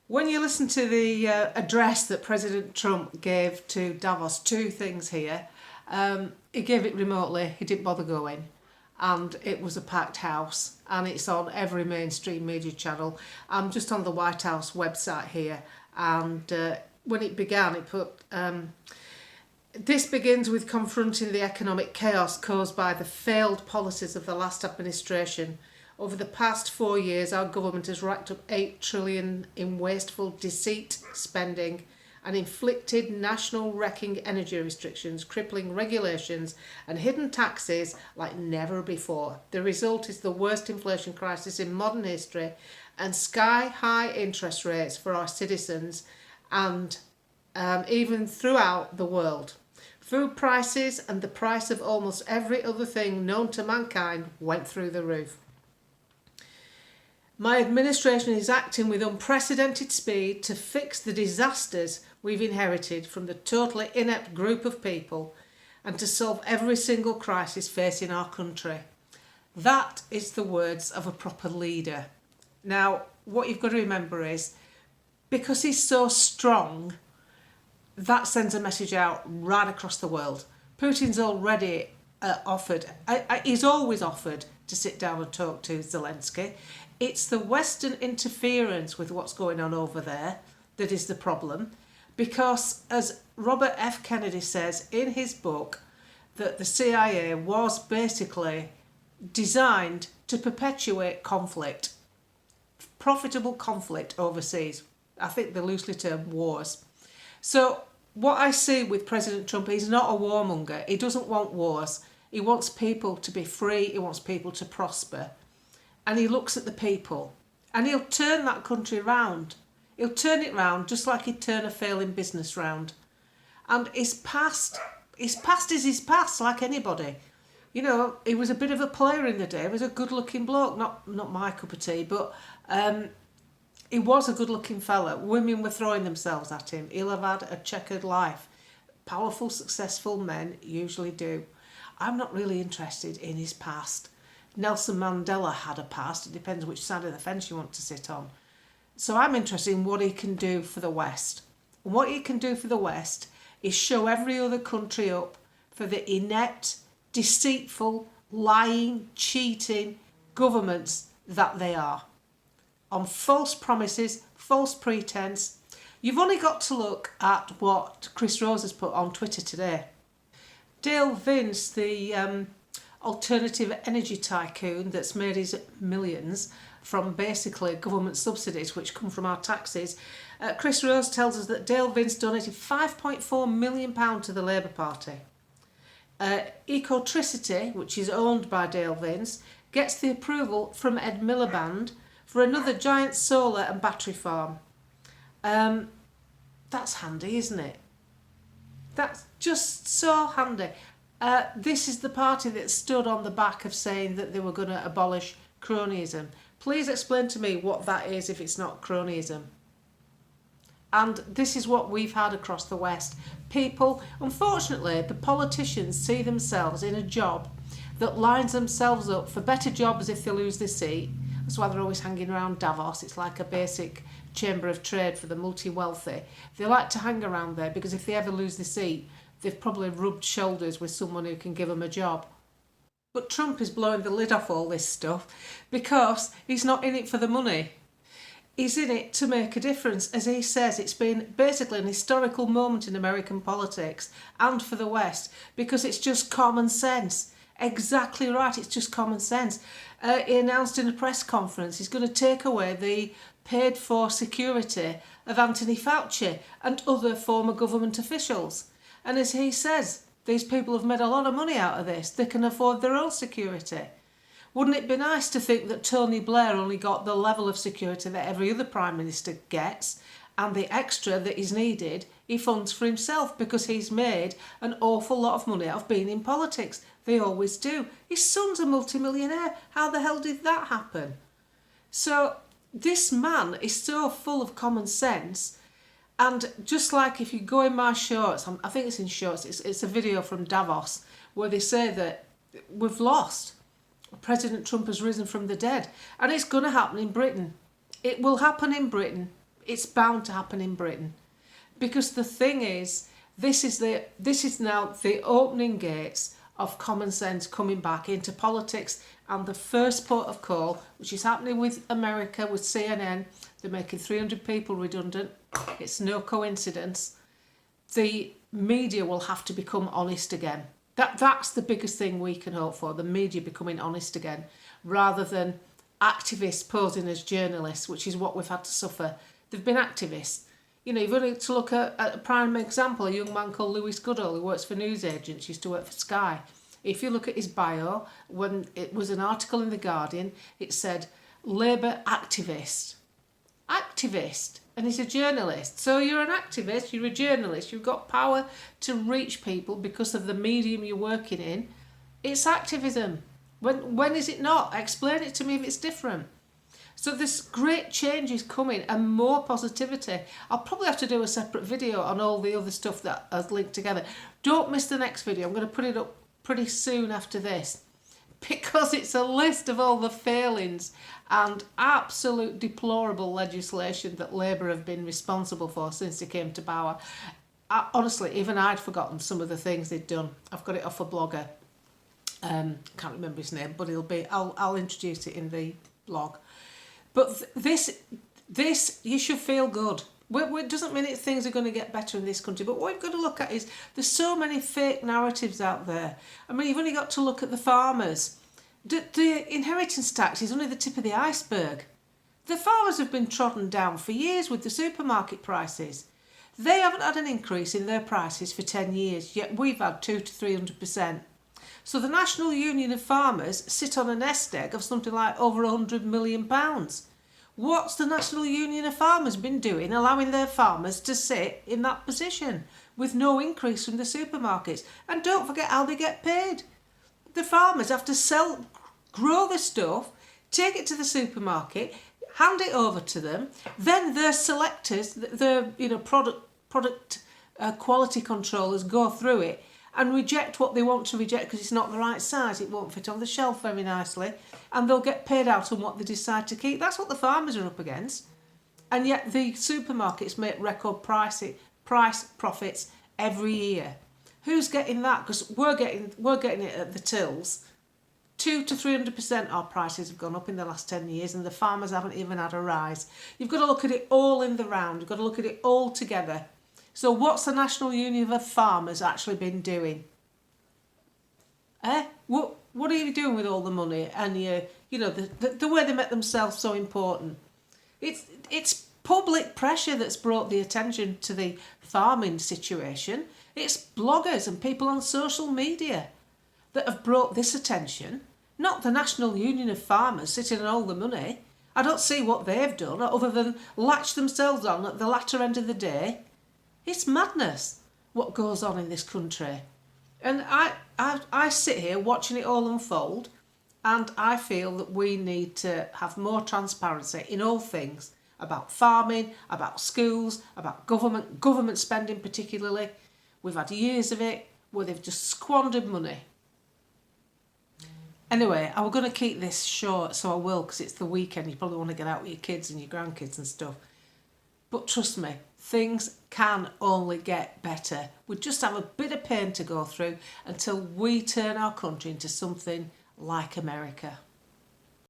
When you listen to the address that President Trump gave to Davos, two things here. He gave it remotely, he didn't bother going, and it was a packed house, and it's on every mainstream media channel. I'm just on the White House website here, and when it began, it put, this begins with confronting the economic chaos caused by the failed policies of the last administration. Over the past 4 years, our government has racked up $8 trillion in wasteful deceit spending and inflicted national wrecking energy restrictions, crippling regulations and hidden taxes like never before. The result is the worst inflation crisis in modern history and sky-high interest rates for our citizens and even throughout the world. Food prices and the price of almost every other thing known to mankind went through the roof. My administration is acting with unprecedented speed to fix the disasters we've inherited from the totally inept group of people and to solve every single crisis facing our country. That is the words of a proper leader. Now, what you've got to remember is, because he's so strong, that sends a message out right across the world. Putin's already he's always offered to sit down and talk to Zelensky. It's the Western interference with what's going on over there that is the problem, because as Robert F. Kennedy says in his book, that the CIA was basically designed to perpetuate conflict, profitable conflict overseas. I think they loosely term wars. So what I see with President Trump, he's not a warmonger. He doesn't want wars. He wants people to be free. He wants people to prosper. And he looks at the people, and he'll turn that country round. He'll turn it round just like he'd turn a failing business round. And his past is his past, like anybody. You know, he was a bit of a player in the day. He was a good-looking bloke, not my cup of tea, but he was a good-looking fella. Women were throwing themselves at him. He'll have had a checkered life. Powerful, successful men usually do. I'm not really interested in his past. Nelson Mandela had a past. It depends which side of the fence you want to sit on. So I'm interested in what he can do for the West. And what he can do for the West is show every other country up for the inept, deceitful, lying, cheating governments that they are. On false promises, false pretense. You've only got to look at what Chris Rose has put on Twitter today. Dale Vince, the alternative energy tycoon that's made his millions from basically government subsidies which come from our taxes. Chris Rose tells us that Dale Vince donated £5.4 million to the Labour Party. Ecotricity, which is owned by Dale Vince, gets the approval from Ed Miliband for another giant solar and battery farm. That's handy, isn't it? That's just so handy. This is the party that stood on the back of saying that they were going to abolish cronyism. Please explain to me what that is if it's not cronyism. And this is what we've had across the West. People, unfortunately, the politicians see themselves in a job that lines themselves up for better jobs if they lose their seat. That's why they're always hanging around Davos. It's like a basic chamber of trade for the multi-wealthy. They like to hang around there because if they ever lose their seat, they've probably rubbed shoulders with someone who can give them a job. But Trump is blowing the lid off all this stuff because he's not in it for the money. He's in it to make a difference. As he says, it's been basically an historical moment in American politics and for the West because it's just common sense. Exactly right, it's just common sense. He announced in a press conference he's going to take away the paid-for security of Anthony Fauci and other former government officials. And as he says, these people have made a lot of money out of this. They can afford their own security. Wouldn't it be nice to think that Tony Blair only got the level of security that every other Prime Minister gets, and the extra that is needed he funds for himself because he's made an awful lot of money out of being in politics. They always do. His son's a multimillionaire. How the hell did that happen? So this man is so full of common sense. And just like if you go in my shorts, I think it's in shorts, it's a video from Davos where they say that we've lost. President Trump has risen from the dead. And it's going to happen in Britain. It will happen in Britain. It's bound to happen in Britain. Because the thing is, this is now the opening gates of common sense coming back into politics, and the first port of call, which is happening with America, with CNN, they're making 300 people redundant. It's no coincidence. The media will have to become honest again. That's the biggest thing we can hope for, the media becoming honest again, rather than activists posing as journalists, which is what we've had to suffer. They've been activists. You know, you've only to look at a prime example, a young man called Lewis Goodall, who works for news agents, used to work for Sky. If you look at his bio, when it was an article in The Guardian, it said, Labour activist. Activist. And he's a journalist. So you're an activist, you're a journalist, you've got power to reach people because of the medium you're working in. It's activism. When is it not? Explain it to me if it's different. So this great change is coming and more positivity. I'll probably have to do a separate video on all the other stuff that is linked together. Don't miss the next video. I'm going to put it up pretty soon after this, because it's a list of all the failings and absolute deplorable legislation that Labour have been responsible for since they came to power. Honestly, even I'd forgotten some of the things they'd done. I've got it off a blogger. Can't remember his name, but I'll introduce it in the blog. But this you should feel good. It doesn't mean things are going to get better in this country, but what you've got to look at is there's so many fake narratives out there. I mean, you've only got to look at the farmers. The inheritance tax is only the tip of the iceberg. The farmers have been trodden down for years with the supermarket prices. They haven't had an increase in their prices for 10 years, yet we've had 200 to 300%. So the National Union of Farmers sit on a nest egg of something like over £100 million. What's the National Union of Farmers been doing, allowing their farmers to sit in that position with no increase from the supermarkets? And don't forget how they get paid. The farmers have to grow the stuff, take it to the supermarket, hand it over to them. Then their selectors, their product quality controllers go through it and reject what they want to reject because it's not the right size. It won't fit on the shelf very nicely, and they'll get paid out on what they decide to keep. That's what the farmers are up against. And yet the supermarkets make record price profits every year. Who's getting that? Because we're getting it at the tills. 200 to 300% our prices have gone up in the last 10 years, and the farmers haven't even had a rise. You've got to look at it all in the round. You've got to look at it all together. So what's the National Union of Farmers actually been doing? What are you doing with all the money and the way they make themselves so important? It's public pressure that's brought the attention to the farming situation. It's bloggers and people on social media that have brought this attention, not the National Union of Farmers sitting on all the money. I don't see what they've done other than latch themselves on at the latter end of the day. It's madness what goes on in this country. And I sit here watching it all unfold, and I feel that we need to have more transparency in all things about farming, about schools, about government spending particularly. We've had years of it where they've just squandered money. Anyway, I was going to keep this short, so I will, because it's the weekend. You probably want to get out with your kids and your grandkids and stuff. But trust me, things can only get better. We just have a bit of pain to go through until we turn our country into something like America.